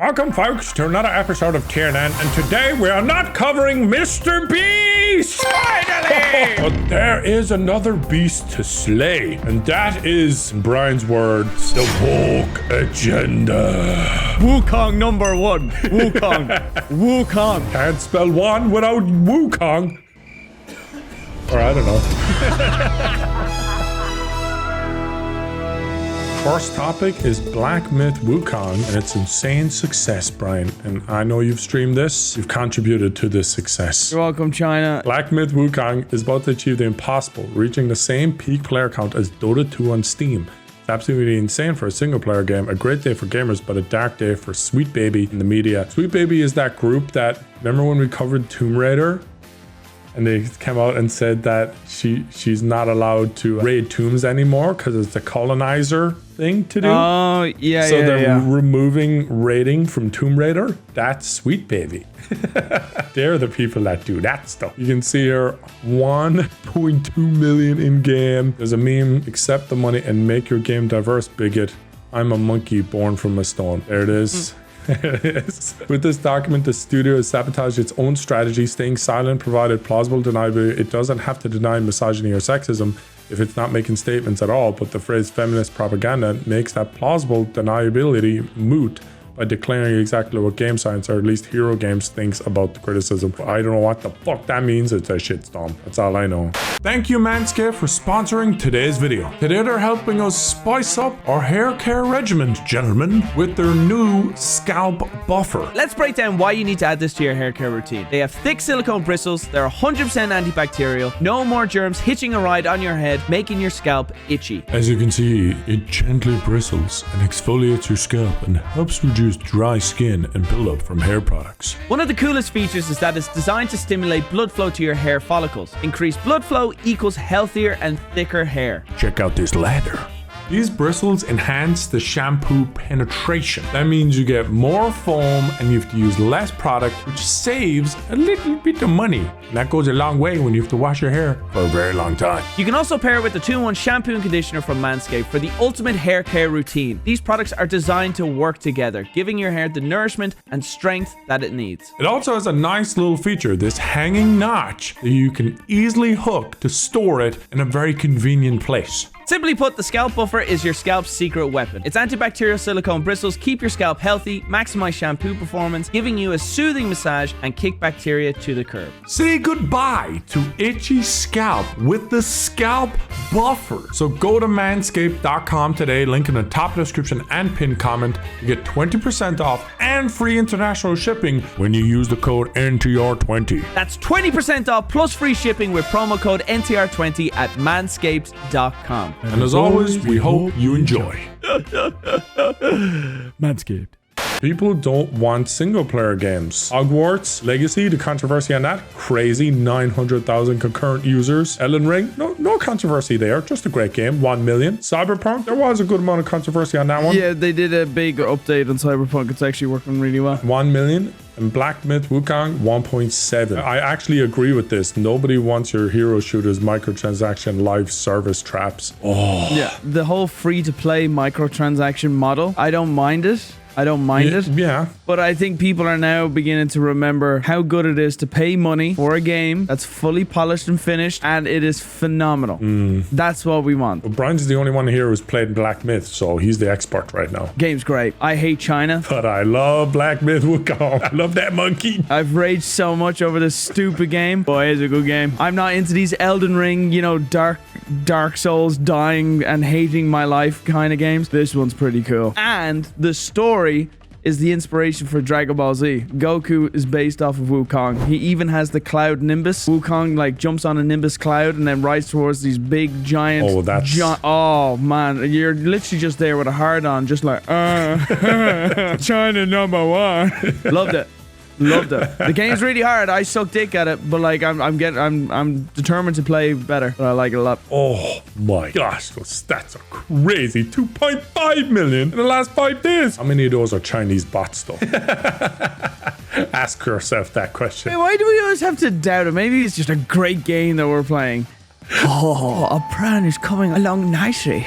Welcome, folks, to another episode of TNN, and today we are not covering Mr. Beast! Finally! But there is another beast to slay, and that is, in Brian's words, the woke agenda. Wukong number one. Wukong. Wukong. Can't spell one without Wukong. Or I don't know. First topic is Black Myth Wukong and its insane success, Brian. And I know you've streamed this. You've contributed to this success. You're welcome, China. Black Myth Wukong is about to achieve the impossible, reaching the same peak player count as Dota 2 on Steam. It's absolutely insane for a single player game, a great day for gamers, but a dark day for Sweet Baby in the media. Sweet Baby is that group that, remember when we covered Tomb Raider? And they came out and said that she's not allowed to raid tombs anymore because it's a colonizer thing to do. Oh, yeah, so they're removing raiding from Tomb Raider. That's Sweet Baby. They're the people that do that stuff. You can see here 1.2 million in game. There's a meme, accept the money and make your game diverse, bigot. I'm a monkey born from a stone. There it is. With this document, the studio has sabotaged its own strategy, staying silent, provided plausible deniability. It doesn't have to deny misogyny or sexism if it's not making statements at all, but the phrase feminist propaganda makes that plausible deniability moot by declaring exactly what game science, or at least Hero Games, thinks about the criticism. I don't know what the fuck that means. It's a shitstorm. That's all I know. Thank you, Manscaped, for sponsoring today's video. Today they're helping us spice up our hair care regimen, gentlemen, with their new scalp buffer. Let's break down why you need to add this to your hair care routine. They have thick silicone bristles, they're 100% antibacterial, no more germs hitching a ride on your head, making your scalp itchy. As you can see, it gently bristles and exfoliates your scalp and helps reduce dry skin and buildup from hair products. One of the coolest features is that it's designed to stimulate blood flow to your hair follicles. Increased blood flow equals healthier and thicker hair. Check out this ladder. These bristles enhance the shampoo penetration. That means you get more foam and you have to use less product, which saves a little bit of money. And that goes a long way when you have to wash your hair for a very long time. You can also pair it with the 2-in-1 shampoo and conditioner from Manscaped for the ultimate hair care routine. These products are designed to work together, giving your hair the nourishment and strength that it needs. It also has a nice little feature, this hanging notch that you can easily hook to store it in a very convenient place. Simply put, the scalp buffer is your scalp's secret weapon. Its antibacterial silicone bristles keep your scalp healthy, maximize shampoo performance, giving you a soothing massage and kick bacteria to the curb. Say goodbye to itchy scalp with the scalp buffer. So go to manscaped.com today, link in the top description and pinned comment. You get 20% off and free international shipping when you use the code NTR20. That's 20% off plus free shipping with promo code NTR20 at manscaped.com. And as always, we hope you enjoy. Manscaped. People don't want single-player games. Hogwarts Legacy, the controversy on that, crazy 900,000 concurrent users. Elden Ring, no controversy there, just a great game, 1 million. Cyberpunk, there was a good amount of controversy on that one. Yeah, they did a big update on Cyberpunk. It's actually working really well. 1 million. And Black Myth Wukong, 1.7. I actually agree with this. Nobody wants your hero shooters microtransaction live service traps. Oh. Yeah, the whole free-to-play microtransaction model, I don't mind it. Yeah. But I think people are now beginning to remember how good it is to pay money for a game that's fully polished and finished, and it is phenomenal. That's what we want. But Brian's the only one here who's played Black Myth, so he's the expert right now. Game's great. I hate China, but I love Black Myth Wukong. I love that monkey. I've raged so much over this stupid game. Boy, it's a good game. I'm not into these Elden Ring, Dark Souls dying and hating my life kind of games. This one's pretty cool. And the story is the inspiration for Dragon Ball Z. Goku is based off of Wukong. He even has the cloud Nimbus. Wukong jumps on a Nimbus cloud and then rides towards these big giant... Oh, that's... oh, man. You're literally just there with a hard on, just like, China number one. Loved it. Loved it. The game's really hard. I suck dick at it, but I'm determined to play better. But I like it a lot. Oh my gosh, those stats are crazy. 2.5 million in the last 5 days. How many of those are Chinese bots though? Ask yourself that question. Hey, why do we always have to doubt it? Maybe it's just a great game that we're playing. Oh, our plan is coming along nicely.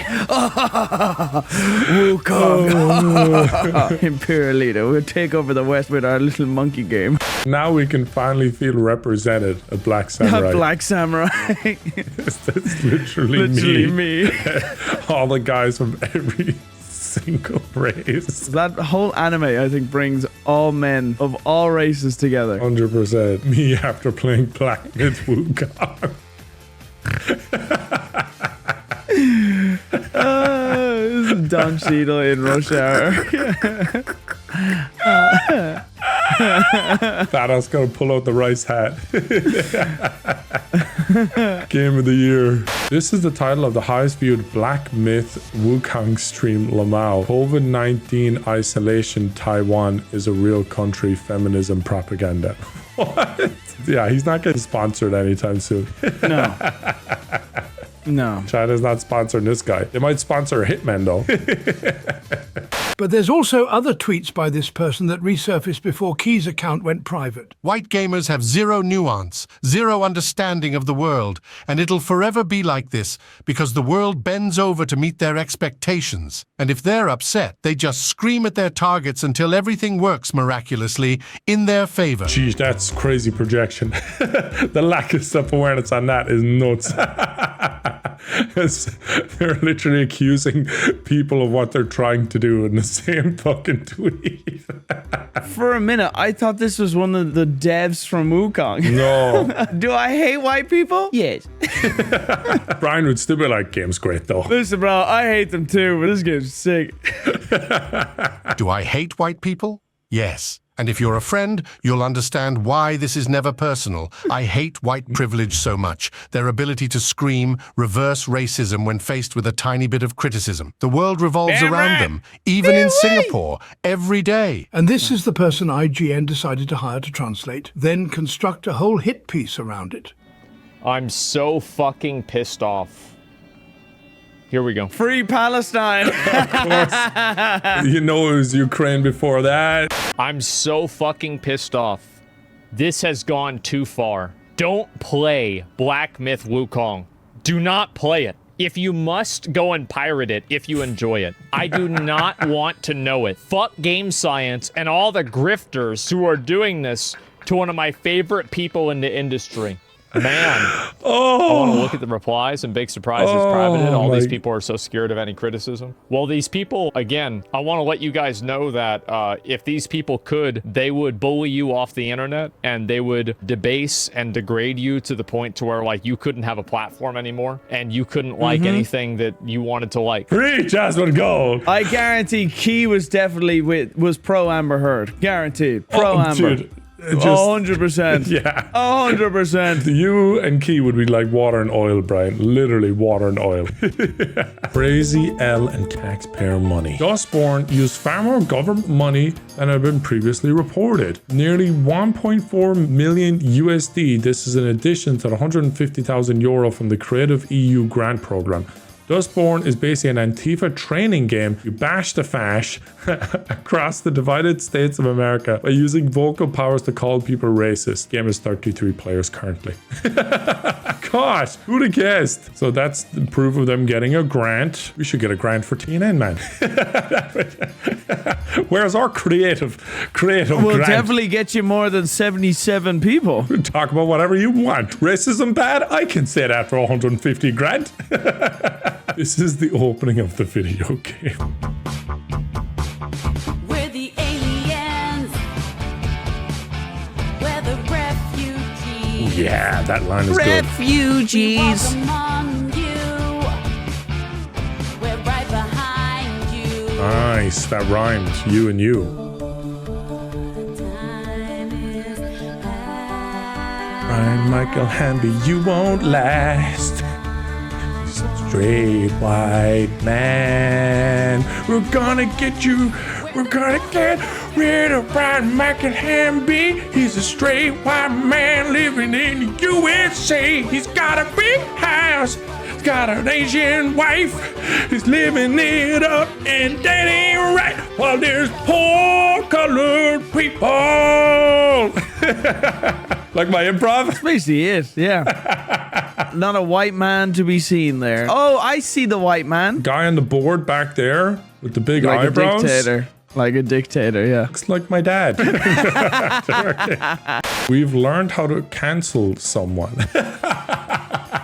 Wukong. Imperial leader, we'll take over the West with our little monkey game. Now we can finally feel represented a Black Samurai. Black Samurai. That's literally me. All the guys from every single race. That whole anime, I think, brings all men of all races together. 100%. Me after playing Black Myth Wukong. This is Don Cheadle in Rush Hour. Thanos gonna pull out the rice hat. Game of the year. This is the title of the highest viewed Black Myth Wukong stream, Lamau. COVID-19 isolation Taiwan is a real country, feminism propaganda. What? Yeah, he's not getting sponsored anytime soon. No. No. China's not sponsoring this guy. They might sponsor a hitman though. But there's also other tweets by this person that resurfaced before Key's account went private. White gamers have zero nuance, zero understanding of the world, and it'll forever be like this because the world bends over to meet their expectations. And if they're upset, they just scream at their targets until everything works miraculously in their favor. Jeez, that's crazy projection. The lack of self-awareness on that is nuts. They're literally accusing people of what they're trying to do in the same fucking tweet. For a minute, I thought this was one of the devs from Wukong. No. Do I hate white people? Yes. Brian would still be like, game's great though. Listen, bro, I hate them too, but this game's sick. Do I hate white people? Yes. And if you're a friend, you'll understand why this is never personal. I hate white privilege so much. Their ability to scream, reverse racism when faced with a tiny bit of criticism. The world revolves around them, even in Singapore, every day. And this is the person IGN decided to hire to translate, then construct a whole hit piece around it. I'm so fucking pissed off. Here we go. Free Palestine. Of course. You know it was Ukraine before that. I'm so fucking pissed off. This has gone too far. Don't play Black Myth Wukong. Do not play it. If you must, go and pirate it if you enjoy it. I do not want to know it. Fuck game science and all the grifters who are doing this to one of my favorite people in the industry. Man, I want to look at the replies and big surprise is privated. All these people are so scared of any criticism. Well, these people, again, I want to let you guys know that if these people could, they would bully you off the internet and they would debase and degrade you to the point to where like you couldn't have a platform anymore and you couldn't like anything that you wanted to like. Free Jasmine Gold. I guarantee Key was definitely was pro Amber Heard. Guaranteed. Pro Amber. Dude. 100%. Yeah. 100%. You and Key would be like water and oil, Brian. Literally water and oil. Crazy L and taxpayer money. Dustborn used far more government money than had been previously reported. Nearly 1.4 million USD. This is in addition to the 150,000 euro from the Creative EU grant program. Dustborn is basically an Antifa training game. You bash the fash across the divided states of America by using vocal powers to call people racist. Game is 33 players currently. Gosh, who'd have guessed? So that's the proof of them getting a grant. We should get a grant for TNN, man. Where's our creative We'll grant? definitely get you more than 77 people. Talk about whatever you want. Racism bad? I can say that for 150 grand. This is the opening of the video game. We're the aliens. We're the refugees. Yeah, that line is good. Refugees. We walk among you. We're right behind you. Nice, that rhymed. You and you. Time is past. Brian Michael Hamby, you won't last. Straight white man. We're gonna get you. We're gonna get rid of Brian Michael Hamby. He's a straight white man living in the USA. He's got a big house. He's got an Asian wife. He's living it up, and that ain't right. While there's poor colored people. Like my improv? That's basically it, yeah. Not a white man to be seen there. Oh, I see the white man. Guy on the board back there with the big Like eyebrows. a dictator. Like a dictator, yeah. Looks like my dad. We've learned how to cancel someone.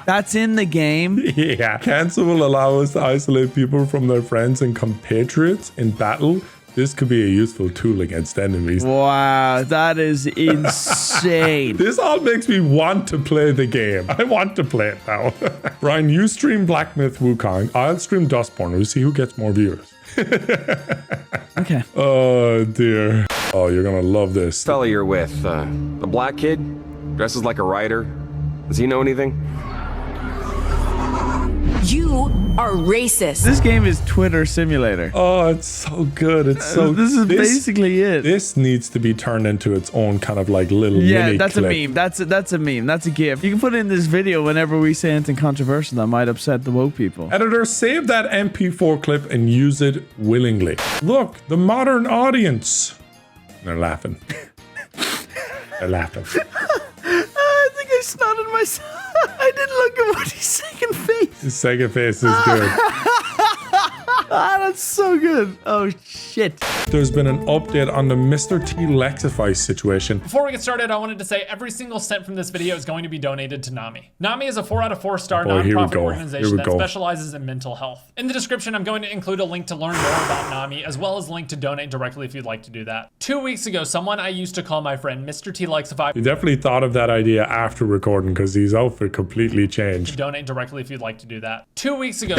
That's in the game. Yeah. Cancel will allow us to isolate people from their friends and compatriots in battle. This could be a useful tool against enemies. Wow, that is insane. This all makes me want to play the game. I want to play it now. Brian, you stream Black Myth Wukong. I'll stream Dustborn. We'll see who gets more viewers. Okay. Oh, dear. Oh, you're going to love this. Fella you're with, the black kid, dresses like a writer. Does he know anything? You are racist. This game is Twitter Simulator. Oh, it's so good. It's so This is basically it. This needs to be turned into its own kind of like little mini that's clip. a meme. That's a meme. That's a GIF. You can put it in this video whenever we say anything controversial that might upset the woke people. Editor, save that MP4 clip and use it willingly. Look, the modern audience. They're laughing. They're laughing. I think I snotted myself. I didn't look at what his second face. His second face is good. Ah, that's so good. Oh, shit. There's been an update on the Mr. T Lexify situation. Before we get started, I wanted to say every single cent from this video is going to be donated to NAMI. NAMI is a 4 out of 4 star Oh, here we nonprofit go. organization that specializes in mental health. In the description, I'm going to include a link to learn more about NAMI, as well as a link to donate directly if you'd like to do that. 2 weeks ago, someone I used to call my friend Mr. T Lexify. He definitely thought of that idea after recording because his outfit completely changed. Donate directly if you'd like to do that. 2 weeks ago,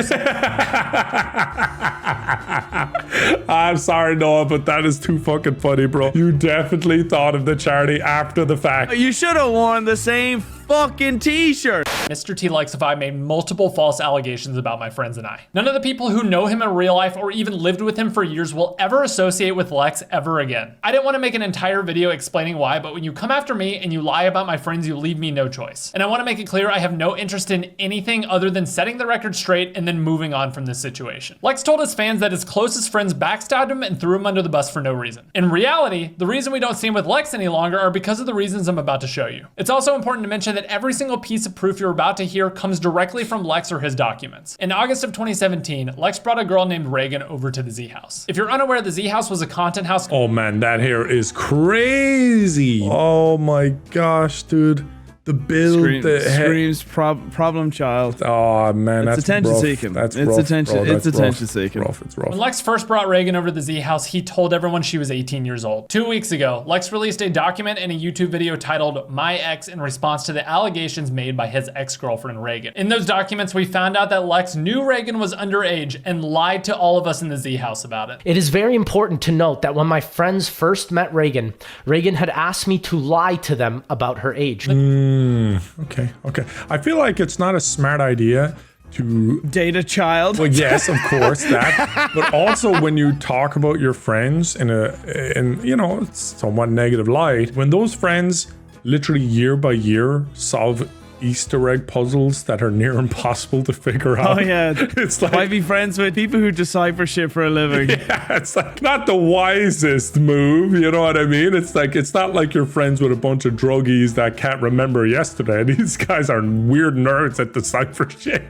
I'm sorry, Noah, but that is too fucking funny, bro. You definitely thought of the charity after the fact. You should have worn the same fucking t-shirt. Mr. T Lexify made multiple false allegations about my friends and I. None of the people who know him in real life or even lived with him for years will ever associate with Lex ever again. I didn't want to make an entire video explaining why, but when you come after me and you lie about my friends, you leave me no choice. And I want to make it clear I have no interest in anything other than setting the record straight and then moving on from this situation. Lex told his fans that his closest friends backstabbed him and threw him under the bus for no reason. In reality, the reason we don't see him with Lex any longer are because of the reasons I'm about to show you. It's also important to mention that every single piece of proof you're about to hear comes directly from Lex or his documents. In August of 2017, Lex brought a girl named Reagan over to the Z House. If you're unaware, the Z House was a content house. Oh man, that hair is crazy. Oh my gosh, dude. The build, Screams problem child. Oh man, It's that's attention rough. seeking. That's It's rough, attention- bro. it's That's attention rough. seeking. It's rough. When Lex first brought Reagan over to the Z House, he told everyone she was 18 years old. 2 weeks ago, Lex released a document and a YouTube video titled My Ex in response to the allegations made by his ex-girlfriend Reagan. In those documents, we found out that Lex knew Reagan was underage and lied to all of us in the Z House about it. It is very important to note that when my friends first met Reagan, Reagan had asked me to lie to them about her age. Okay. I feel like it's not a smart idea to Date a child. Well, yes, of course that, but also when you talk about your friends in you know, somewhat negative light, when those friends literally year by year solve Easter egg puzzles that are near impossible to figure out. Oh yeah, it's like, why be friends with people who decipher shit for a living? yeah, it's like not the wisest move, you know what I mean? It's like, it's not like you're friends with a bunch of druggies that can't remember yesterday. These guys are weird nerds that decipher shit.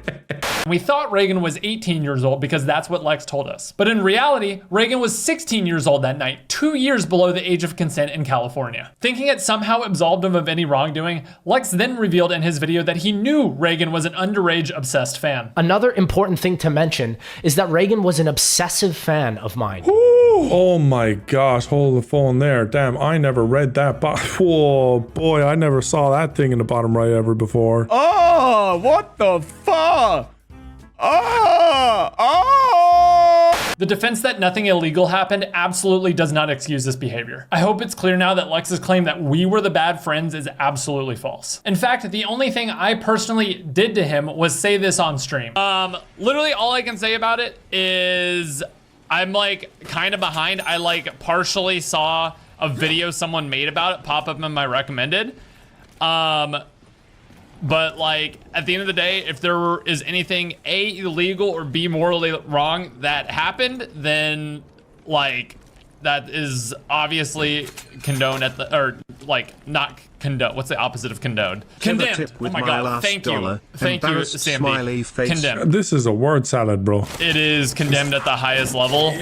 We thought Reagan was 18 years old because that's what Lex told us. But in reality, Reagan was 16 years old that night, 2 years below the age of consent in California. Thinking it somehow absolved him of any wrongdoing, Lex then revealed in his video that he knew Reagan was an underage obsessed fan. Another important thing to mention is that Reagan was an obsessive fan of mine. Ooh, oh my gosh, hold the phone there. Damn, I never read that. Whoa, boy, I never saw that thing in the bottom right ever before. Oh, what the fuck? The defense that nothing illegal happened absolutely does not excuse this behavior. I hope it's clear now that Lex's claim that we were the bad friends is absolutely false. In fact, the only thing I personally did to him was say this on stream. Literally all I can say about it is I'm like kind of behind. I like partially saw a video someone made about it pop up in my recommended. But like at the end of the day, if there is anything A, illegal or B, morally wrong that happened, then like that is obviously condoned at the, or like not condone. What's the opposite of condoned? Condemned. Oh my god. Thank you. Thank you, CMD. Condemned. This is a word salad, bro. It is condemned at the highest level.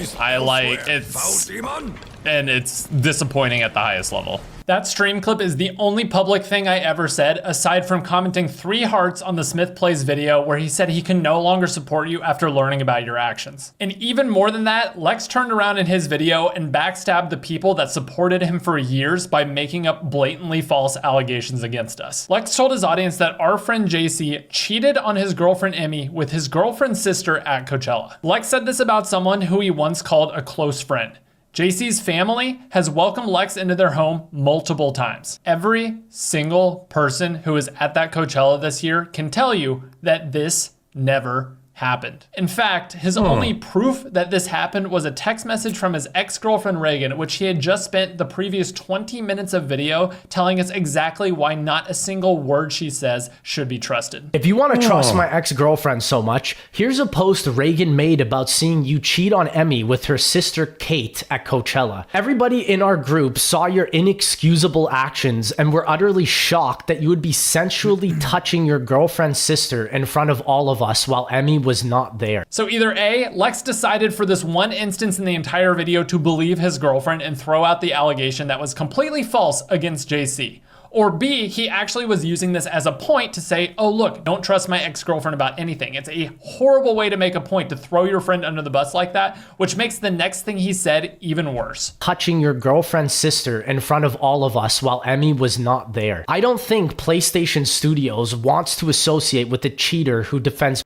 And it's disappointing at the highest level. That stream clip is the only public thing I ever said, aside from commenting 3 hearts on the Smith Plays video where he said he can no longer support you after learning about your actions. And even more than that, Lex turned around in his video and backstabbed the people that supported him for years by making up blatantly false allegations against us. Lex told his audience that our friend JC cheated on his girlfriend Emmy with his girlfriend's sister at Coachella. Lex said this about someone who he once called a close friend. JC's family has welcomed Lex into their home multiple times. Every single person who was at that Coachella this year can tell you that this never happened. In fact, his only proof that this happened was a text message from his ex-girlfriend Reagan, which he had just spent the previous 20 minutes of video telling us exactly why not a single word she says should be trusted. If you want to trust my ex-girlfriend so much, here's a post Reagan made about seeing you cheat on Emmy with her sister Kate at Coachella. Everybody in our group saw your inexcusable actions and were utterly shocked that you would be sensually touching your girlfriend's sister in front of all of us while Emmy was not there. So either A, Lex decided for this one instance in the entire video to believe his girlfriend and throw out the allegation that was completely false against JC. Or B, he actually was using this as a point to say, oh look, don't trust my ex-girlfriend about anything. It's a horrible way to make a point to throw your friend under the bus like that, which makes the next thing he said even worse. Touching your girlfriend's sister in front of all of us while Emmy was not there. I don't think PlayStation Studios wants to associate with a cheater who defends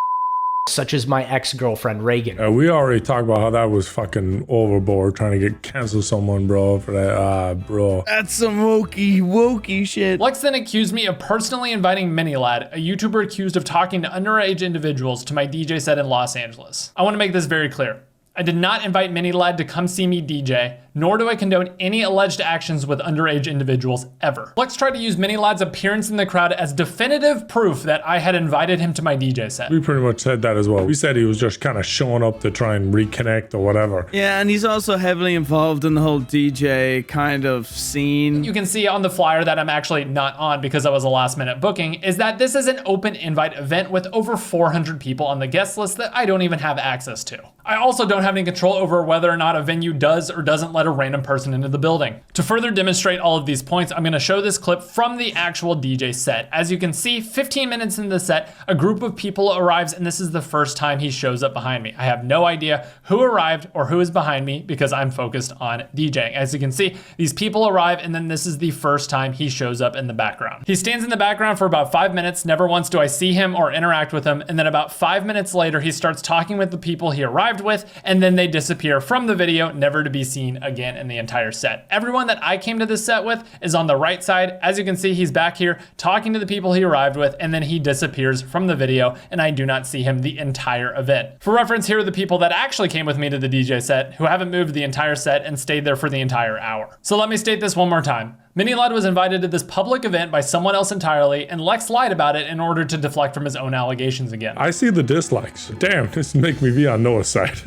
such as my ex-girlfriend Reagan. We already talked about how that was fucking overboard, trying to cancel someone, bro, for that. Bro. That's some wokey shit. Lex then accused me of personally inviting Minilad, a YouTuber accused of talking to underage individuals, to my DJ set in Los Angeles. I want to make this very clear. I did not invite Minilad to come see me DJ, nor do I condone any alleged actions with underage individuals ever. Lex tried to use Minilad's appearance in the crowd as definitive proof that I had invited him to my DJ set. We pretty much said that as well. We said he was just kind of showing up to try and reconnect or whatever. Yeah, and he's also heavily involved in the whole DJ kind of scene. You can see on the flyer that I'm actually not on because I was a last minute booking, is that this is an open invite event with over 400 people on the guest list that I don't even have access to. I also don't have any control over whether or not a venue does or doesn't let a random person into the building. To further demonstrate all of these points, I'm gonna show this clip from the actual DJ set. As you can see, 15 minutes into the set, a group of people arrives and this is the first time he shows up behind me. I have no idea who arrived or who is behind me because I'm focused on DJing. As you can see, these people arrive and then this is the first time he shows up in the background. He stands in the background for about 5 minutes, never once do I see him or interact with him, and then about 5 minutes later, he starts talking with the people he arrived with, and then they disappear from the video, never to be seen again in the entire set. Everyone that I came to this set with is on the right side. As you can see, he's back here talking to the people he arrived with, and then he disappears from the video, and I do not see him the entire event. For reference, here are the people that actually came with me to the DJ set who haven't moved the entire set and stayed there for the entire hour. So let me state this one more time. Minilad was invited to this public event by someone else entirely, and Lex lied about it in order to deflect from his own allegations again. I see the dislikes. Damn, this make me be on Noah's side.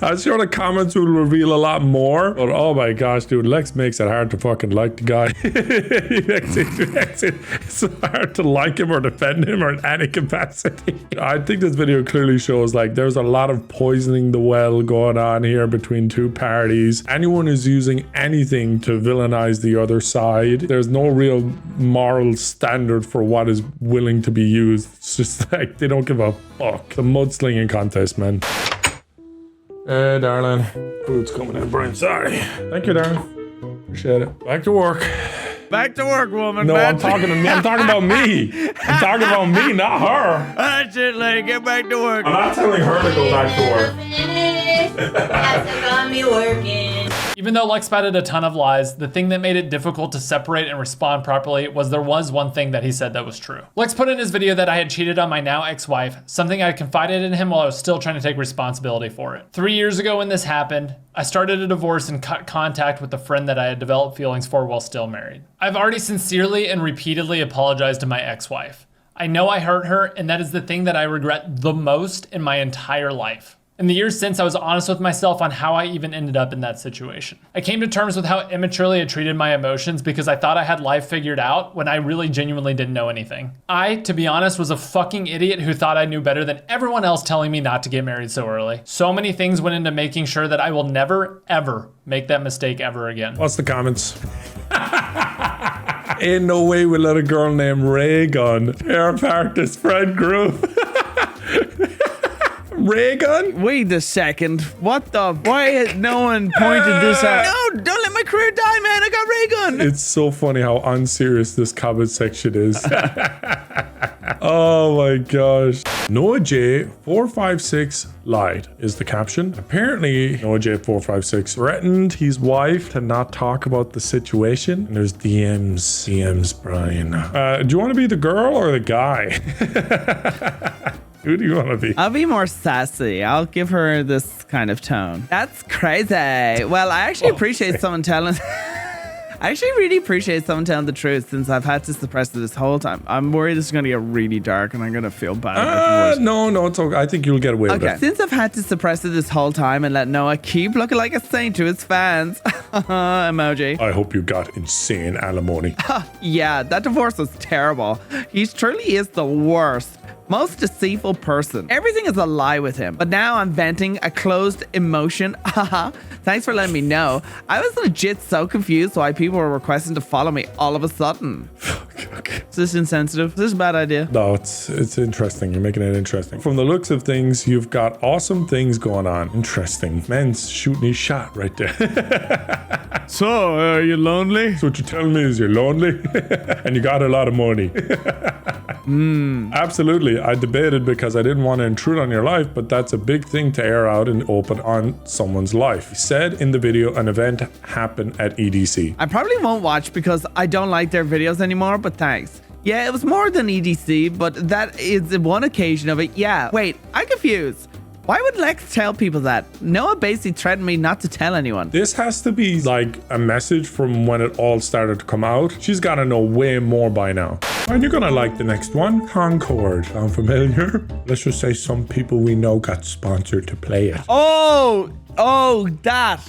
I'm sure the comments will reveal a lot more, but oh my gosh, dude, Lex makes it hard to fucking like the guy. It's hard to like him or defend him or in any capacity. I think this video clearly shows like there's a lot of poisoning the well going on here between two parties. Anyone who's using anything to villainize the other side, there's no real moral standard for what is willing to be used. It's just like they don't give a fuck. The mudslinging contest, man. Hey, darling. Food's coming in, Brian. Sorry. Thank you, darling. Appreciate it. Back to work. Back to work, woman. No, I'm talking to me. I'm talking about me. I'm talking about me, not her. That's it, lady. Get back to work. I'm not telling her to go back to work. Even though Lex spouted a ton of lies, the thing that made it difficult to separate and respond properly was there was one thing that he said that was true. Lex put in his video that I had cheated on my now ex-wife, something I had confided in him while I was still trying to take responsibility for it. 3 years ago when this happened, I started a divorce and cut contact with the friend that I had developed feelings for while still married. I've already sincerely and repeatedly apologized to my ex-wife. I know I hurt her, and that is the thing that I regret the most in my entire life. In the years since, I was honest with myself on how I even ended up in that situation. I came to terms with how immaturely I treated my emotions because I thought I had life figured out when I really genuinely didn't know anything. I, to be honest, was a fucking idiot who thought I knew better than everyone else telling me not to get married so early. So many things went into making sure that I will never, ever make that mistake ever again. What's the comments? Ain't no way we let a girl named Raygun tear apart this friend group. Raygun? Wait a second. What the? Why had no one pointed this out? No, don't let my career die, man. I got ray gun. It's so funny how unserious this comment section is. Oh my gosh. Noah J456 lied is the caption. Apparently, Noah J456 threatened his wife to not talk about the situation. And there's DMs, Brian. Do you want to be the girl or the guy? Who do you want to be? I'll be more sassy. I'll give her this kind of tone. That's crazy. Well, I actually appreciate someone telling... I actually really appreciate someone telling the truth since I've had to suppress it this whole time. I'm worried this is going to get really dark and I'm going to feel bad. No, it's okay. I think you'll get away with it. Since I've had to suppress it this whole time and let Noah keep looking like a saint to his fans. Emoji. I hope you got insane alimony. Yeah, that divorce was terrible. He truly is the worst. Most deceitful person. Everything is a lie with him. But now I'm venting a closed emotion. Haha. Thanks for letting me know. I was legit so confused why people were requesting to follow me all of a sudden. Okay. Is this insensitive? Is this a bad idea? No, it's interesting. You're making it interesting. From the looks of things, you've got awesome things going on. Interesting. Man's shooting his shot right there. So, are you lonely? So what you're telling me is you're lonely and you got a lot of money. Absolutely. I debated because I didn't want to intrude on your life, but that's a big thing to air out and open on someone's life. He said in the video an event happened at EDC. I probably won't watch because I don't like their videos anymore, but thanks. Yeah, it was more than EDC, but that is one occasion of it. Yeah, wait, I'm confused. Why would Lex tell people that? Noah basically threatened me not to tell anyone. This has to be like a message from when it all started to come out. She's got to know way more by now. And you're gonna like the next one. Concord. Sound familiar? Let's just say some people we know got sponsored to play it. Oh, that.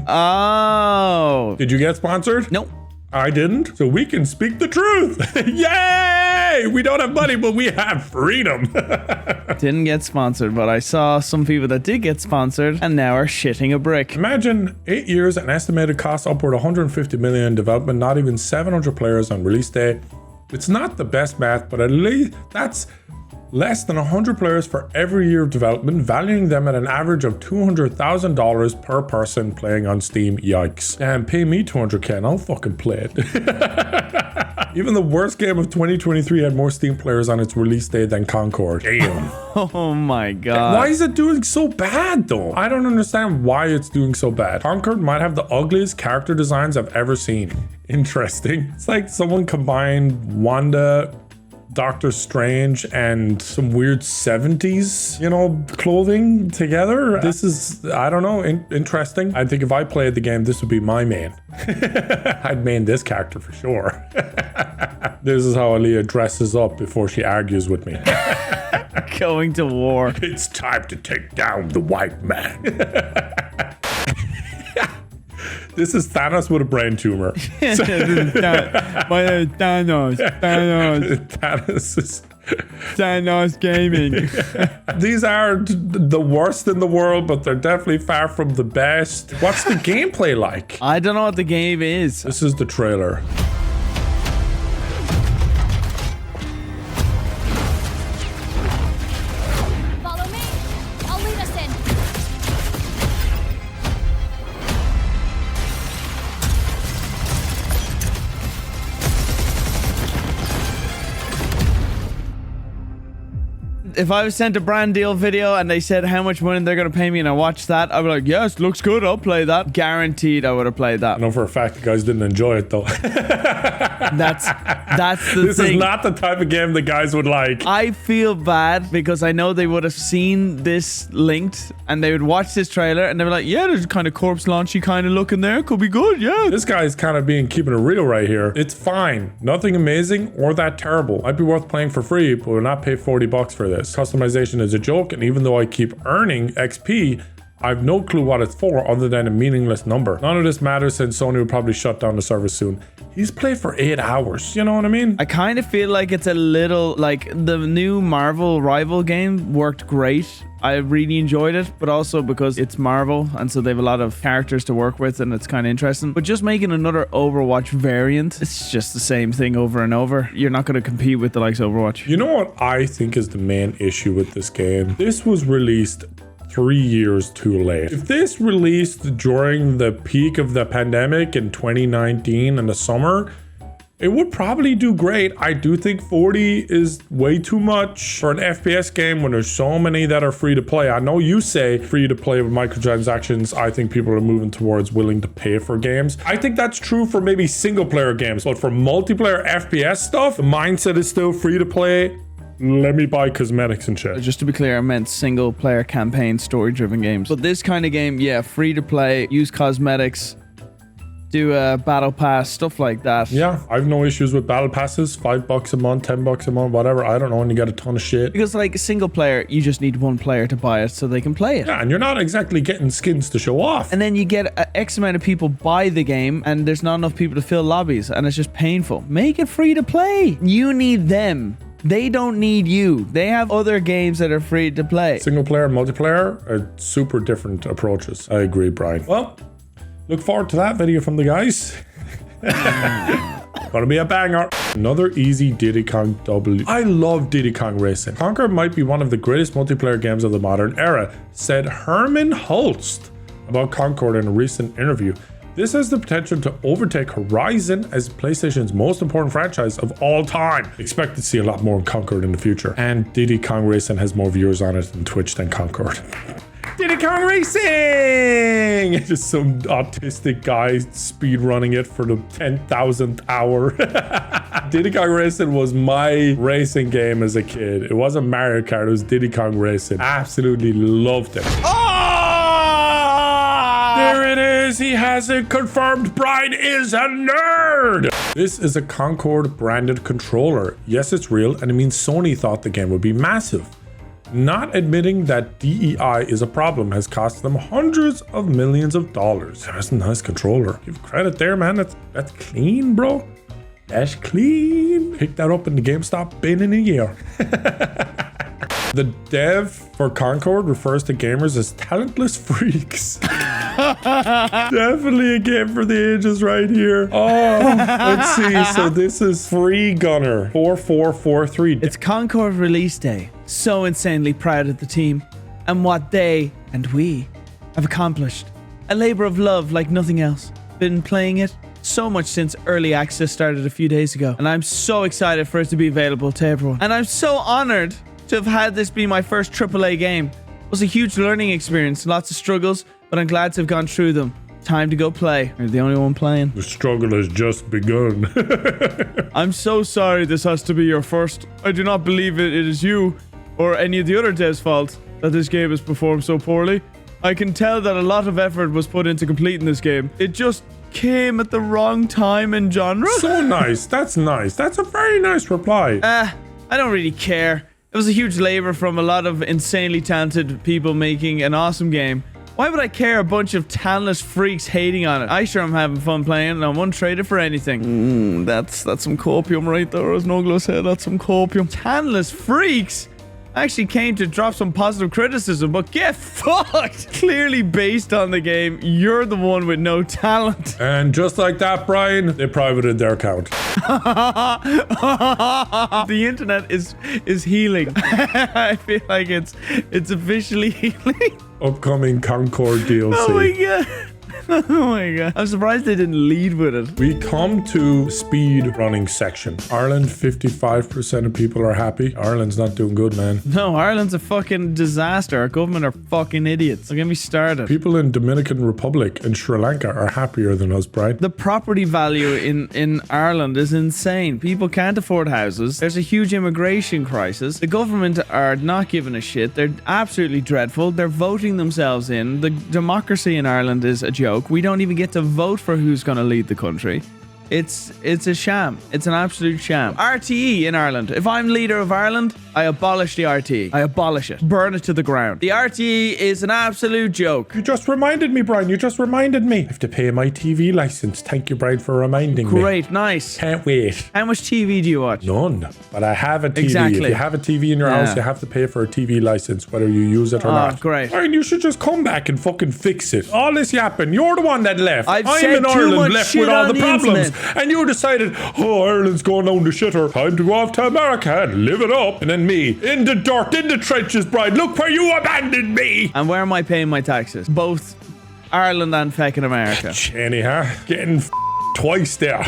Oh. Did you get sponsored? Nope. I didn't. So we can speak the truth. Yay! We don't have money, but we have freedom. Didn't get sponsored, but I saw some people that did get sponsored and now are shitting a brick. Imagine 8 years, an estimated cost upward 150 million in development, not even 700 players on release day. It's not the best math, but at least that's less than 100 players for every year of development, valuing them at an average of $200,000 per person playing on Steam. Yikes. Damn, pay me 200k and I'll fucking play it. Even the worst game of 2023 had more Steam players on its release day than Concord. Damn. Oh my god. Why is it doing so bad though? I don't understand why it's doing so bad. Concord might have the ugliest character designs I've ever seen. Interesting. It's like someone combined Wanda, Doctor Strange, and some weird 70s, clothing together. This is, I don't know, interesting. I think if I played the game, this would be my main. I'd main this character for sure. This is how Aaliyah dresses up before she argues with me. Going to war. It's time to take down the white man. This is Thanos with a brain tumor. Thanos gaming. These are the worst in the world, but they're definitely far from the best. What's the gameplay like? I don't know what the game is. This is the trailer. Follow me. I'll lead us in. If I was sent a brand deal video and they said how much money they're going to pay me and I watched that, I'd be like, yes, looks good, I'll play that. Guaranteed I would have played that. I know for a fact you guys didn't enjoy it though. That's the This thing. is not the type of game the guys would like. I feel bad because I know they would have seen this linked and they would watch this trailer and they were like, yeah, there's kind of corpse launchy kind of look in there. Could be good, yeah. This guy's kind of keeping it real right here. It's fine. Nothing amazing or that terrible. Might be worth playing for free, but we'll not pay $40 for this. pointless. Customization is a joke, and even though I keep earning XP, I have no clue what it's for other than a meaningless number. None of this matters since Sony will probably shut down the service soon. He's played for 8 hours, you know what I mean? I kind of feel like it's a little like the new Marvel Rival game worked great. I really enjoyed it, but also because it's Marvel and so they have a lot of characters to work with and it's kind of interesting. But just making another Overwatch variant, it's just the same thing over and over. You're not going to compete with the likes of Overwatch. You know what I think is the main issue with this game? This was released 3 years too late. If this released during the peak of the pandemic in 2019 in the summer, it would probably do great. I do think 40 is way too much for an FPS game when there's so many that are free to play. I know you say free to play with microtransactions. I think people are moving towards willing to pay for games. I think that's true for maybe single player games, but for multiplayer FPS stuff, the mindset is still free to play. Let me buy cosmetics and shit. Just to be clear, I meant single player campaign story driven games. But this kind of game, yeah, free to play, use cosmetics, do a battle pass, stuff like that. Yeah, I have no issues with battle passes. $5 a month, $10 a month, whatever. I don't know, and you get a ton of shit. Because like single player, you just need one player to buy it so they can play it. Yeah, and you're not exactly getting skins to show off. And then you get X amount of people buy the game and there's not enough people to fill lobbies and it's just painful. Make it free to play. You need them. They don't need you. They have other games that are free to play. Single player and multiplayer are super different approaches. I agree, Brian. Well, look forward to that video from the guys. Gonna be a banger. Another easy Diddy Kong W. I love Diddy Kong Racing. Concord might be one of the greatest multiplayer games of the modern era, said Herman Holst about Concord in a recent interview. This has the potential to overtake Horizon as PlayStation's most important franchise of all time. Expect to see a lot more in Concord in the future. And Diddy Kong Racing has more viewers on it than Twitch than Concord. Diddy Kong Racing! Just some autistic guy speed running it for the 10,000th hour. Diddy Kong Racing was my racing game as a kid. It wasn't Mario Kart, it was Diddy Kong Racing. Absolutely loved it. Oh! There it is! He has it confirmed. Brian is a nerd! This is a Concord branded controller. Yes, it's real, and it means Sony thought the game would be massive. Not admitting that DEI is a problem has cost them hundreds of millions of dollars. That's a nice controller. Give credit there, man. That's clean, bro. That's clean. Pick that up in the GameStop bin in a year. The dev for Concord refers to gamers as talentless freaks. Definitely a game for the ages right here. Oh, let's see. So this is Free Gunner 4443. It's Concord release day. So insanely proud of the team and what they and we have accomplished. A labor of love like nothing else. Been playing it so much since early access started a few days ago. And I'm so excited for it to be available to everyone. And I'm so honored to have had this be my first AAA game. It was a huge learning experience, lots of struggles, but I'm glad to have gone through them. Time to go play. You're the only one playing. The struggle has just begun. I'm so sorry this has to be your first. I do not believe it is you or any of the other devs' fault that this game has performed so poorly. I can tell that a lot of effort was put into completing this game. It just came at the wrong time and genre. So nice. That's nice. That's a very nice reply. I don't really care. It was a huge labor from a lot of insanely talented people making an awesome game. Why would I care a bunch of talentless freaks hating on it? I sure am having fun playing and I won't trade it for anything. That's some copium right there, as Nogla said. That's some copium. Talentless freaks? I actually came to drop some positive criticism, but get fucked! Clearly based on the game, you're the one with no talent. And just like that, Brian, they privated their account. The internet is healing. I feel like it's officially healing. Upcoming Concord DLC. Oh my god. Oh my god. I'm surprised they didn't lead with it. We come to speed running section. Ireland, 55% of people are happy. Ireland's not doing good, man. No, Ireland's a fucking disaster. Our government are fucking idiots. Don't get me started. People in Dominican Republic and Sri Lanka are happier than us, Brian. The property value in Ireland is insane. People can't afford houses. There's a huge immigration crisis. The government are not giving a shit. They're absolutely dreadful. They're voting themselves in. The democracy in Ireland is a joke. We don't even get to vote for who's going to lead the country. It's a sham. It's an absolute sham. RTE in Ireland. If I'm leader of Ireland, I abolish the RTE. I abolish it. Burn it to the ground. The RTE is an absolute joke. You just reminded me, Brian. You just reminded me. I have to pay my TV license. Thank you, Brian, for reminding me. Great, nice. Can't wait. How much TV do you watch? None. But I have a TV. Exactly. If you have a TV in your house, you have to pay for a TV license, whether you use it or not. Great. Brian, you should just come back and fucking fix it. All this yapping. You're the one that left. I'm in in Ireland left with all the problems. Internet. And you decided, oh, Ireland's going down the shitter. Time to go off to America and live it up. And then me, in the dirt, in the trenches, Brian. Look where you abandoned me. And where am I paying my taxes? Both Ireland and feckin' America. Jenny, huh? Getting twice there.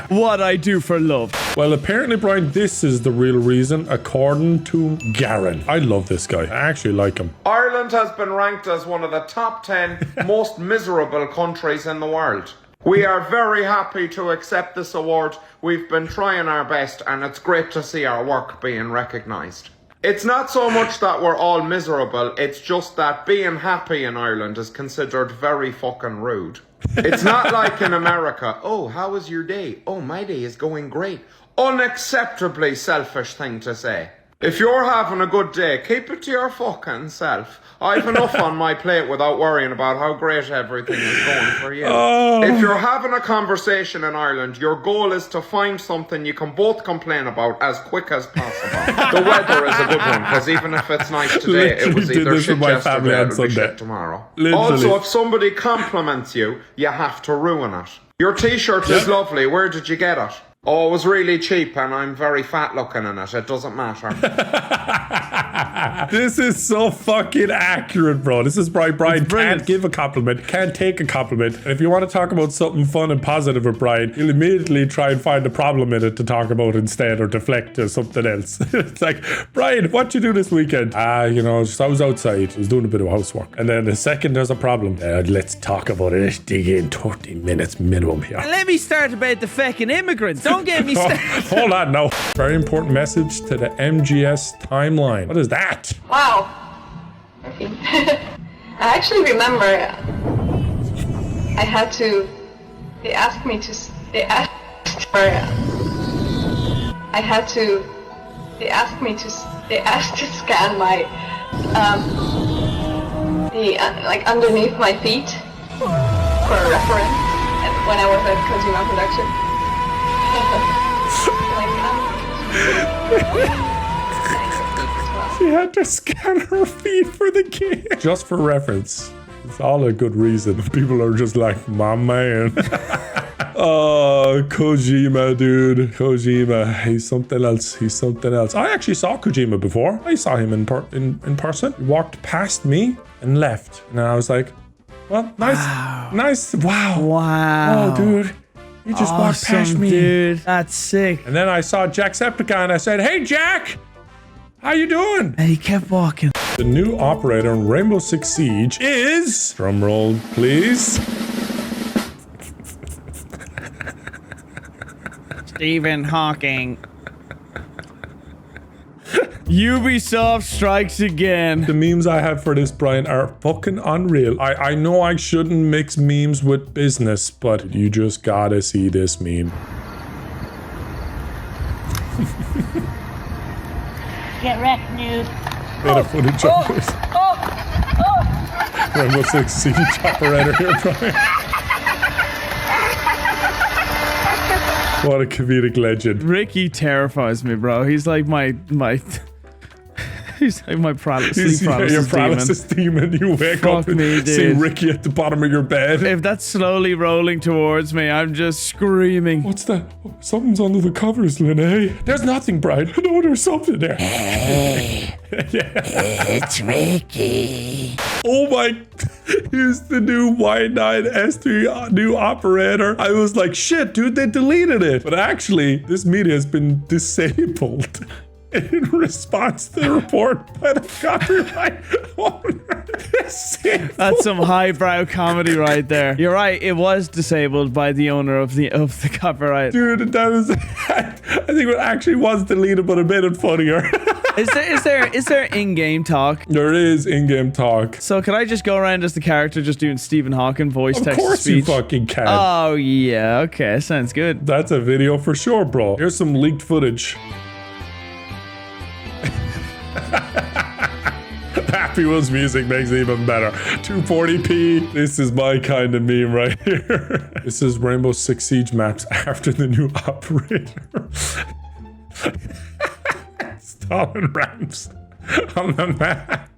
What I do for love. Well, apparently, Brian, this is the real reason, according to Garen. I love this guy. I actually like him. Ireland has been ranked as one of the top 10 most miserable countries in the world. We are very happy to accept this award. We've been trying our best, and it's great to see our work being recognised. It's not so much that we're all miserable, it's just that being happy in Ireland is considered very fucking rude. It's not like in America, oh, how was your day? Oh, my day is going great. Unacceptably selfish thing to say. If you're having a good day, keep it to your fucking self. I've enough on my plate without worrying about how great everything is going for you. If you're having a conversation in Ireland, your goal is to find something you can both complain about as quick as possible. The weather is a good one, because even if it's nice today, it was either shit yesterday or it'll be shit tomorrow. Also, if somebody compliments you, you have to ruin it. Your t-shirt is lovely. Where did you get it? Oh, it was really cheap and I'm very fat looking in it. It doesn't matter. This is so fucking accurate, bro. This is Brian. Brian can't give a compliment, can't take a compliment. And if you want to talk about something fun and positive with Brian, he'll immediately try and find a problem in it to talk about instead or deflect to something else. It's like, Brian, what you do this weekend? You know, I was outside. I was doing a bit of housework. And then the second there's a problem, let's talk about it. Let's dig in 30 minutes minimum here. Let me start about the feckin' immigrants. Don't get me started. Hold on now. Very important message to the MGS timeline. What is that? Wow. I actually remember I had to, they asked me to scan my, like underneath my feet for a reference when I was at Kojima production. She had to scan her feet for the game. Just for reference. It's all a good reason. People are just like, my man. Oh, Kojima, dude. Kojima. He's something else. He's something else. I actually saw Kojima before. I saw him in person. He walked past me and left. And I was like, well, nice. Wow. Nice. Wow. Wow. Oh, dude. You just walked past me. Dude. That's sick. And then I saw Jacksepticeye and I said, hey, Jack. How you doing? And he kept walking. The new operator in Rainbow Six Siege is... Drum roll, please. Stephen Hawking. Ubisoft strikes again. The memes I have for this, Brian, are fucking unreal. I know I shouldn't mix memes with business, but you just gotta see this meme. Get wrecked, noob. Bit of footage of this. Rainbow Six Siege operator here, Brian. What a comedic legend. Ricky terrifies me, bro. He's like my he's like my sleep paralysis demon. You wake up and see Ricky at the bottom of your bed. If that's slowly rolling towards me, I'm just screaming. What's that? Something's under the covers, Lene. There's nothing, Brian. No, there's something there. Hey, it's Ricky. Oh my, here's the new Y9S3 new operator. I was like, shit, dude, they deleted it. But actually, this media has been disabled in response to the report by the copyright owner. That's some highbrow comedy right there. You're right, it was disabled by the owner of the copyright. Dude, that was, I think it actually was deleted, but it made it funnier. Is there in-game talk? There is in-game talk. So can I just go around as the character just doing Stephen Hawking voice Of text to course speech? you fucking can. Oh yeah, okay, sounds good. That's a video for sure, bro. Here's some leaked footage. Happy Wheels music makes it even better. 240p. This is my kind of meme right here. This is Rainbow Six Siege maps after the new operator. Stalin ramps on the map.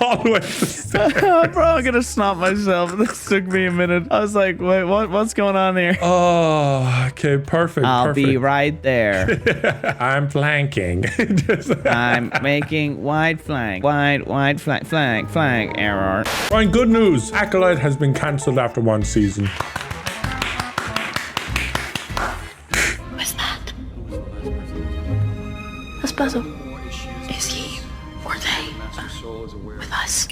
All the way to the stairs. Bro, I'm gonna snap myself. This took me a minute. I was like, wait, what's going on here? Oh, okay, perfect. I'll be right there. I'm flanking. I'm making wide flank, flank, error. Fine, good news. Acolyte has been cancelled after 1 season. What's that? That's Basil. Is he or they with us?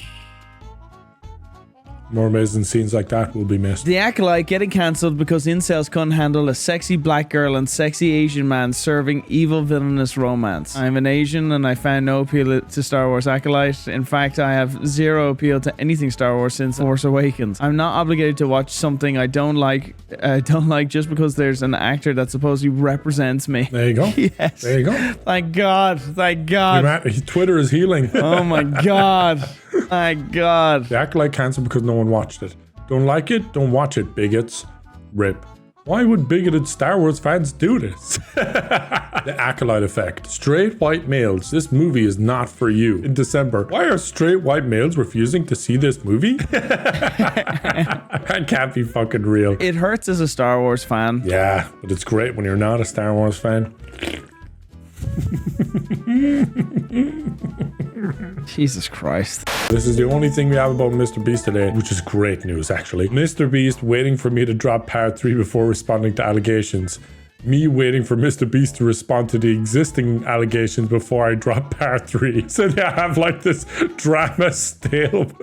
More amazing scenes like that will be missed. The Acolyte getting cancelled because incels couldn't handle a sexy black girl and sexy Asian man serving evil villainous romance. I'm an Asian and I found no appeal to Star Wars Acolyte. In fact, I have zero appeal to anything Star Wars since Force Awakens. I'm not obligated to watch something I don't like just because there's an actor that supposedly represents me. There you go. Yes. There you go. Thank God. Thank God. Twitter is healing. Oh my God. My God. The Acolyte cancelled because no one watched it. Don't like it? Don't watch it, bigots. Rip. Why would bigoted Star Wars fans do this? The Acolyte effect. Straight white males. This movie is not for you. In December. Why are straight white males refusing to see this movie? That can't be fucking real. It hurts as a Star Wars fan. Yeah, but it's great when you're not a Star Wars fan. Jesus Christ. This is the only thing we have about Mr. Beast today, which is great news, actually. Mr. Beast waiting for me to drop part 3 before responding to allegations. Me waiting for Mr. Beast to respond to the existing allegations before I drop part 3. So they have like this drama stalemate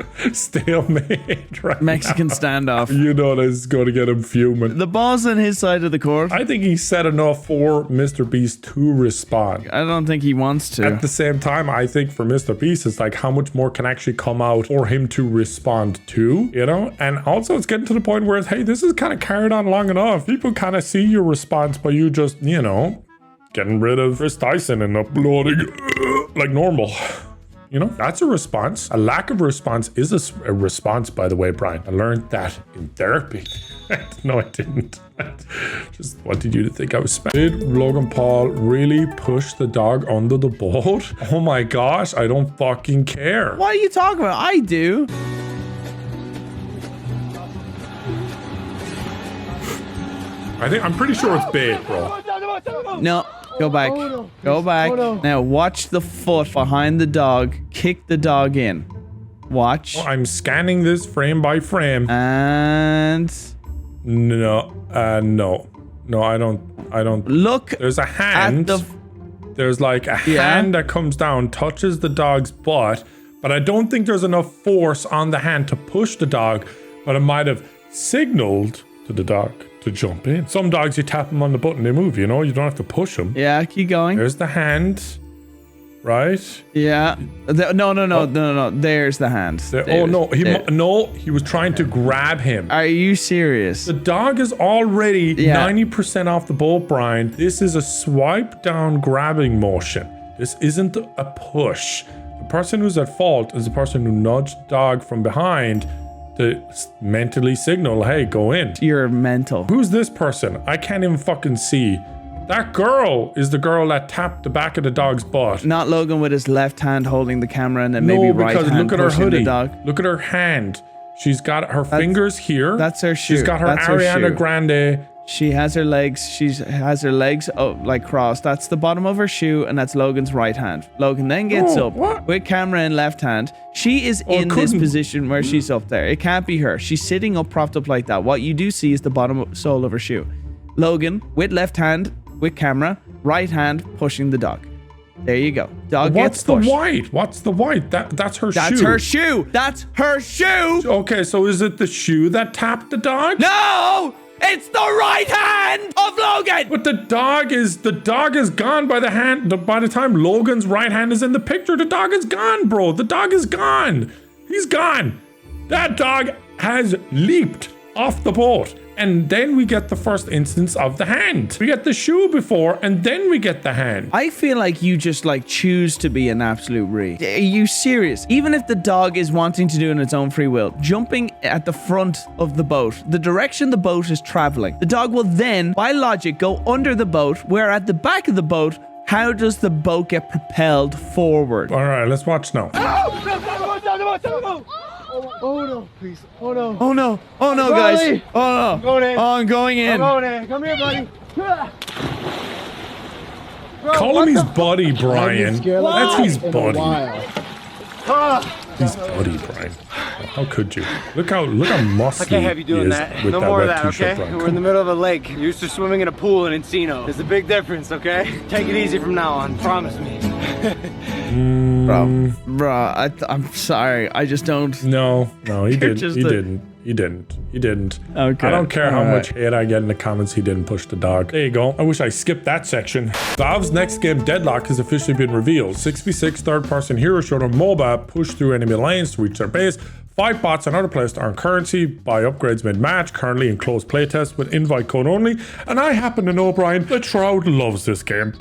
right Mexican now. standoff. You know this is going to get him fuming. The ball's on his side of the court. I think he said enough for Mr. Beast to respond. I don't think he wants to. At the same time, I think for Mr. Beast, it's like how much more can actually come out for him to respond to, you know? And also it's getting to the point where it's, hey, this is kind of carried on long enough. People kind of see your response, but you just, you know, getting rid of Chris Tyson and uploading like normal. You know, that's a response. A lack of response is a response, by the way, Brian. I learned that in therapy. No, I didn't. Just wanted you to think I was smart. Did Logan Paul really push the dog under the boat? Oh my gosh, I don't fucking care. What are you talking about? I do. I'm pretty sure it's bait, bro. No, go back. Go back. Now watch the foot behind the dog. Kick the dog in. Watch. Oh, I'm scanning this frame by frame. And no, I don't. Look. There's a hand. There's like a hand that comes down, touches the dog's butt, but I don't think there's enough force on the hand to push the dog, but it might have signaled to the dog to jump in. Some dogs, you tap them on the button, they move, you know? You don't have to push them. Yeah, keep going. There's the hand, right? Yeah. No. There's the hand. He was trying to grab him. Are you serious? The dog is already 90% off the boat, Brian. This is a swipe down grabbing motion. This isn't a push. The person who's at fault is the person who nudged the dog from behind to mentally signal, hey, go in. You're mental. Who's this person? I can't even fucking see. That girl is the girl that tapped the back of the dog's butt. Not Logan with his left hand holding the camera and then maybe right hand look at her pushing hoodie. the dog. Look at her hand. She's got her fingers here. That's her shoe. She's got her That's her Ariana shoe. Grande. She has her legs. She has her legs like crossed. That's the bottom of her shoe, and that's Logan's right hand. Logan then gets up with camera in left hand. She is in this position where she's up there. It can't be her. She's sitting up, propped up like that. What you do see is the bottom sole of her shoe. Logan with left hand with camera, right hand pushing the dog. There you go. Dog gets pushed. What's the white? That's her shoe. That's her shoe. That's her shoe. Okay, so is it the shoe that tapped the dog? No! It's the right hand of Logan. But the dog is gone by the hand. By the time Logan's right hand is in the picture, the dog is gone, bro. The dog is gone. He's gone. That dog has leaped off the boat. And then we get the first instance of the hand. We get the shoe before, and then we get the hand. I feel like you just like choose to be an absolute re. Are you serious? Even if the dog is wanting to do it in its own free will, jumping at the front of the boat, the direction the boat is traveling, the dog will then, by logic, go under the boat, where at the back of the boat, how does the boat get propelled forward? All right, let's watch now. Oh no, please. Oh no. Oh no. Oh no, guys. Oh no. I'm going in. Oh, I'm going in. I'm going in. Come here, buddy. Bro, Call him his buddy, Brian. That's his buddy. His buddy, Brian. How could you? Look how muscly I can't have you doing he is that. with No that more of wet that, t-shirt, okay? Brian. We're in the middle of a lake. You're used to swimming in a pool in Encino. There's a big difference, okay? Take it easy from now on. Promise me. Bro, I'm sorry. I just don't. No, he didn't. just He a- didn't. He didn't. Okay. I don't care how All much hate I get in the comments, he didn't push the dog. There you go. I wish I skipped that section. Valve's next game, Deadlock, has officially been revealed. 6v6 third-person hero showed on mobile, push through enemy lanes to reach their base, fight bots and other players to earn currency, buy upgrades mid-match, currently in closed playtest with invite code only. And I happen to know, Brian, that Shroud loves this game.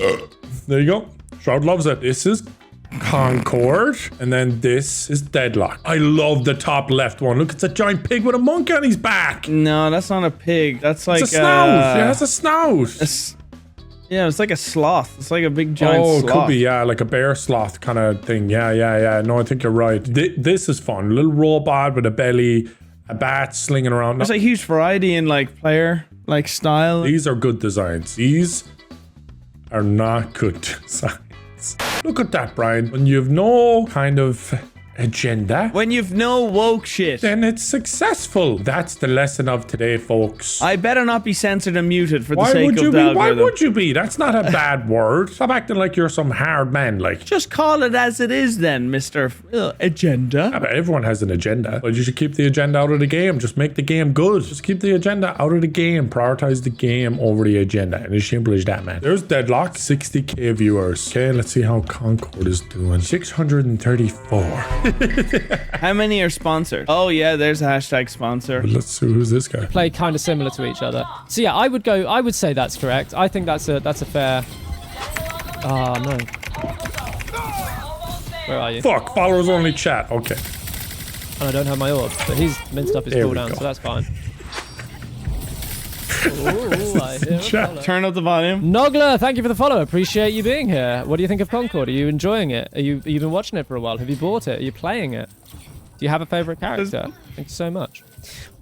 There you go. Shroud loves it. This is Concord, and then this is Deadlock. I love the top left one. Look, it's a giant pig with a monkey on his back. No, that's not a pig. That's like It's a snout. It has a snout. Yeah, it's like a sloth. It's like a big giant Oh, it sloth. could be, yeah, like a bear sloth kind of thing. Yeah. No, I think you're right. This is fun. A little robot with a belly, a bat slinging around. There's a huge variety in like player, like style. These are good designs. These are not good designs. Look at that, Brian. When you have no kind of agenda, When you've no woke shit. then it's successful. That's the lesson of today, folks. I better not be censored and muted for the Why sake would you of the be? Why algorithm. would you be? That's not a bad word. Stop acting like you're some hard man. Like, Just call it as it is then, Mr. Agenda. but everyone has an agenda. But you should keep the agenda out of the game. Just make the game good. Just keep the agenda out of the game. Prioritize the game over the agenda. And as simple as that, man. There's Deadlock, 60k viewers. Okay, let's see how Concord is doing. 634. How many are sponsored? Oh yeah, there's a hashtag sponsor. Let's see who's this guy. Play kind of similar to each other. So yeah, I would say that's correct. I think that's a fair. Oh no. Where are you? Fuck, followers only chat. Okay. And I don't have my orb, but he's minced up his There we cooldown, go. so that's fine. Ooh, I hear a Chat. follow. Turn up the volume. Nogler, thank you for the follow. Appreciate you being here. What do you think of Concord? Are you enjoying it? You've been watching it for a while. Have you bought it? Are you playing it? Do you have a favorite character? Thank you so much.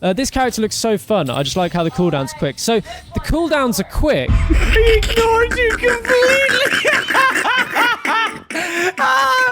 This character looks so fun. I just like how the cooldown's quick. So the cooldowns are quick. He ignored you completely.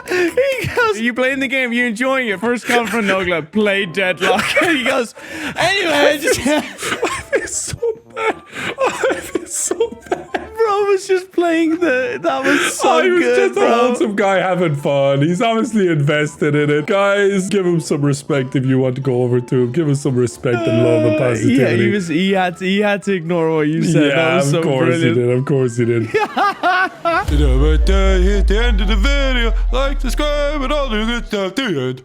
He goes, you playing the game, you enjoying it. First comment from Nogla, play Deadlock. He goes, anyway, I just... I feel so bad. I feel so bad. Bro was just playing that was so He was good, just a bro. wholesome guy having fun. He's obviously invested in it. Guys, give him some respect if you want to go over to him. Give him some respect and love and positivity. Yeah, he had to ignore what you said. That Yeah, was so of course brilliant. he did. Of course he did. Right there, hit the end of the video. Like, subscribe, and all the good stuff. The end.